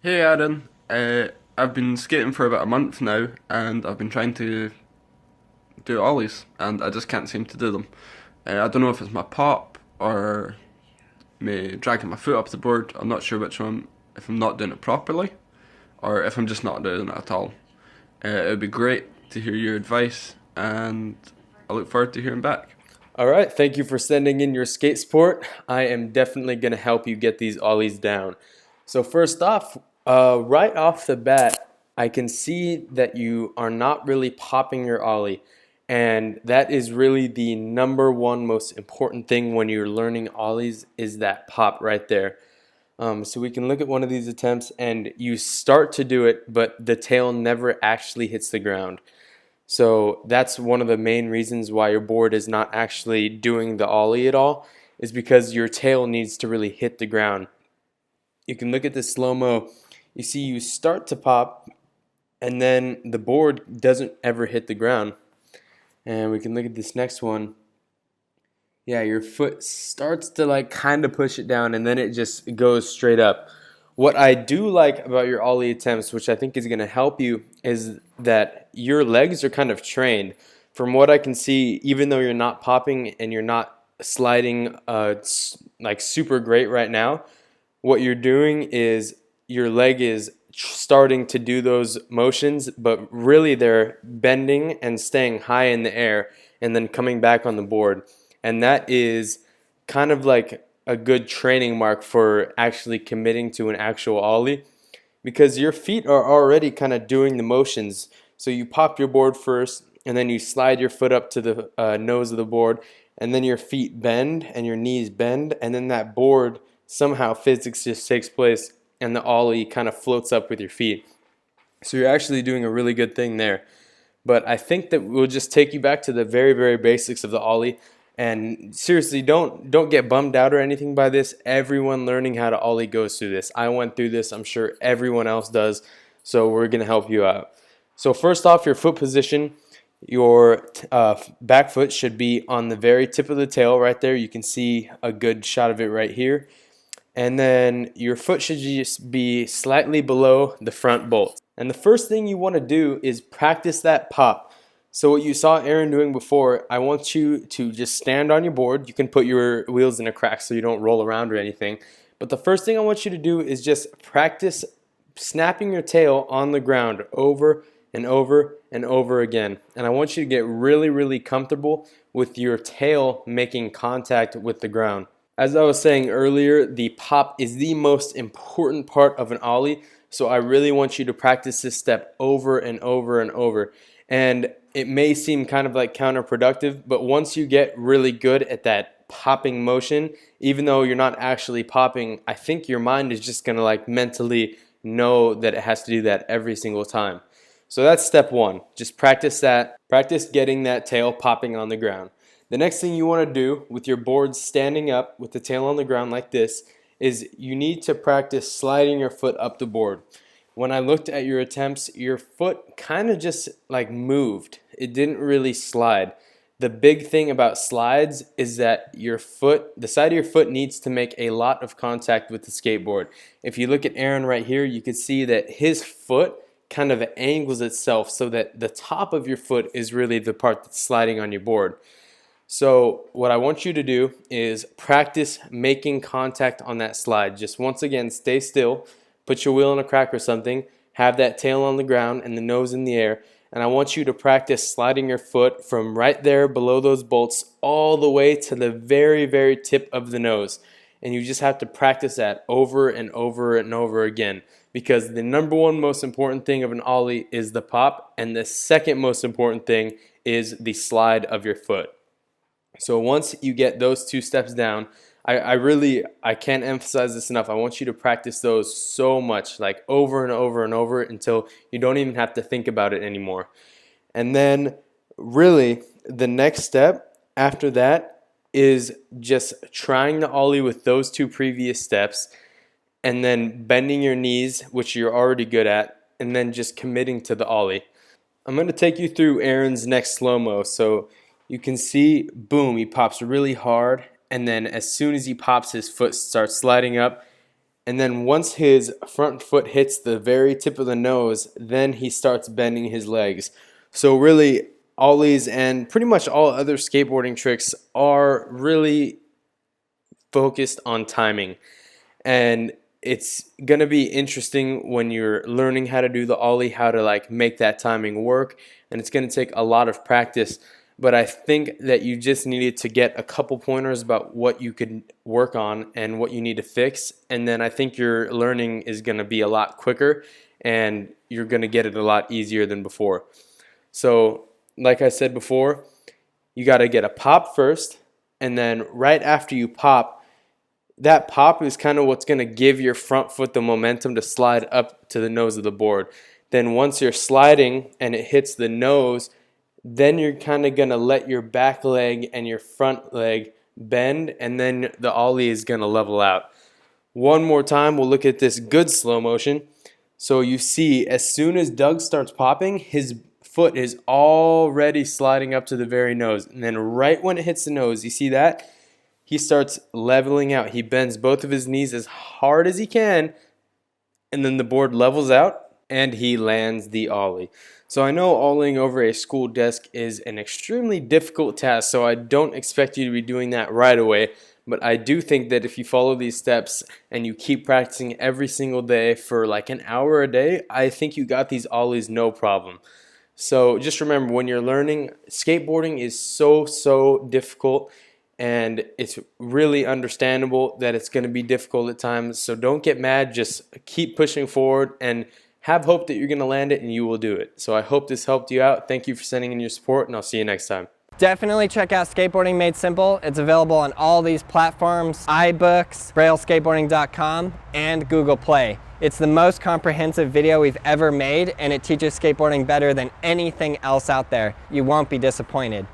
Hey Aaron, I've been skating for about a month now, and I've been trying to do ollies, and I just can't seem to do them. I don't know if it's my pop or me dragging my foot up the board. I'm not sure which one. If I'm not doing it properly, or if I'm just not doing it at all. It would be great to hear your advice, and I look forward to hearing back. All right, thank you for sending in your skate sport. I am definitely going to help you get these ollies down. So first off, right off the bat, I can see that you are not really popping your ollie. And that is really the number one most important thing when you're learning ollies is that pop right there. So we can look at one of these attempts and you start to do it, but the tail never actually hits the ground. So that's one of the main reasons why your board is not actually doing the ollie at all, is because your tail needs to really hit the ground. You can look at the slow-mo. You see you start to pop and then the board doesn't ever hit the ground. And we can look at this next one. Yeah, your foot starts to like kind of push it down and then it just goes straight up. What I do like about your ollie attempts, which I think is going to help you, is that your legs are kind of trained. From what I can see, even though you're not popping and you're not sliding like super great right now, what you're doing is your leg is starting to do those motions, but really they're bending and staying high in the air and then coming back on the board. And that is kind of like a good training mark for actually committing to an actual ollie, because your feet are already kind of doing the motions. So you pop your board first and then you slide your foot up to the nose of the board, and then your feet bend and your knees bend, and then that board somehow physics just takes place and the ollie kind of floats up with your feet. So you're actually doing a really good thing there. But I think that we'll just take you back to the very, very basics of the ollie. And seriously, don't get bummed out or anything by this. Everyone learning how to ollie goes through this. I went through this. I'm sure everyone else does. So we're gonna help you out. So first off, your foot position. Your back foot should be on the very tip of the tail right there. You can see a good shot of it right here. And then your foot should just be slightly below the front bolt. And the first thing you want to do is practice that pop. So what you saw Aaron doing before, I want you to just stand on your board. You can put your wheels in a crack so you don't roll around or anything. But the first thing I want you to do is just practice snapping your tail on the ground over and over and over again. And I want you to get really, really comfortable with your tail making contact with the ground. As I was saying earlier, the pop is the most important part of an ollie, so I really want you to practice this step over and over and over. And it may seem kind of like counterproductive, but once you get really good at that popping motion, even though you're not actually popping, I think your mind is just gonna like mentally know that it has to do that every single time. So that's step one. Just practice that. Practice getting that tail popping on the ground. The next thing you want to do with your board standing up with the tail on the ground like this is you need to practice sliding your foot up the board. When I looked at your attempts, your foot kind of just like moved. It didn't really slide. The big thing about slides is that your foot, the side of your foot needs to make a lot of contact with the skateboard. If you look at Aaron right here, you can see that his foot kind of angles itself so that the top of your foot is really the part that's sliding on your board. So what I want you to do is practice making contact on that slide. Just once again, stay still, put your wheel in a crack or something, have that tail on the ground and the nose in the air, and I want you to practice sliding your foot from right there below those bolts all the way to the very, very tip of the nose. And you just have to practice that over and over and over again, because the number one most important thing of an ollie is the pop, and the second most important thing is the slide of your foot. So once you get those two steps down, I can't emphasize this enough. I want you to practice those so much, like over and over and over, until you don't even have to think about it anymore. And then really the next step after that is just trying the ollie with those two previous steps, and then bending your knees, which you're already good at, and then just committing to the ollie. I'm going to take you through Aaron's next slow-mo. So you can see, boom, he pops really hard, and then as soon as he pops, his foot starts sliding up, And then once his front foot hits the very tip of the nose, then he starts bending his legs. So really, ollies and pretty much all other skateboarding tricks are really focused on timing. And it's gonna be interesting when you're learning how to do the ollie, how to like make that timing work, and it's gonna take a lot of practice. But I think that you just needed to get a couple pointers about what you could work on and what you need to fix, and then I think your learning is gonna be a lot quicker and you're gonna get it a lot easier than before. So like I said before, you gotta get a pop first, and then right after you pop, that pop is kind of what's going to give your front foot the momentum to slide up to the nose of the board. Then once you're sliding and it hits the nose, then you're kind of going to let your back leg and your front leg bend, and then the ollie is going to level out. One more time, we'll look at this good slow motion. So you see, as soon as Doug starts popping, his foot is already sliding up to the very nose. And then right when it hits the nose, you see that? He starts leveling out. He bends both of his knees as hard as he can, and then the board levels out, and he lands the ollie. So I know ollieing over a school desk is an extremely difficult task, so I don't expect you to be doing that right away, but I do think that if you follow these steps and you keep practicing every single day for like an hour a day, I think you got these ollies no problem. So just remember, when you're learning, skateboarding is so difficult. And it's really understandable that it's going to be difficult at times. So don't get mad. Just keep pushing forward and have hope that you're going to land it, and you will do it. So I hope this helped you out. Thank you for sending in your support, and I'll see you next time. Definitely check out Skateboarding Made Simple. It's available on all these platforms: iBooks, BrailleSkateboarding.com, and Google Play. It's the most comprehensive video we've ever made, and it teaches skateboarding better than anything else out there. You won't be disappointed.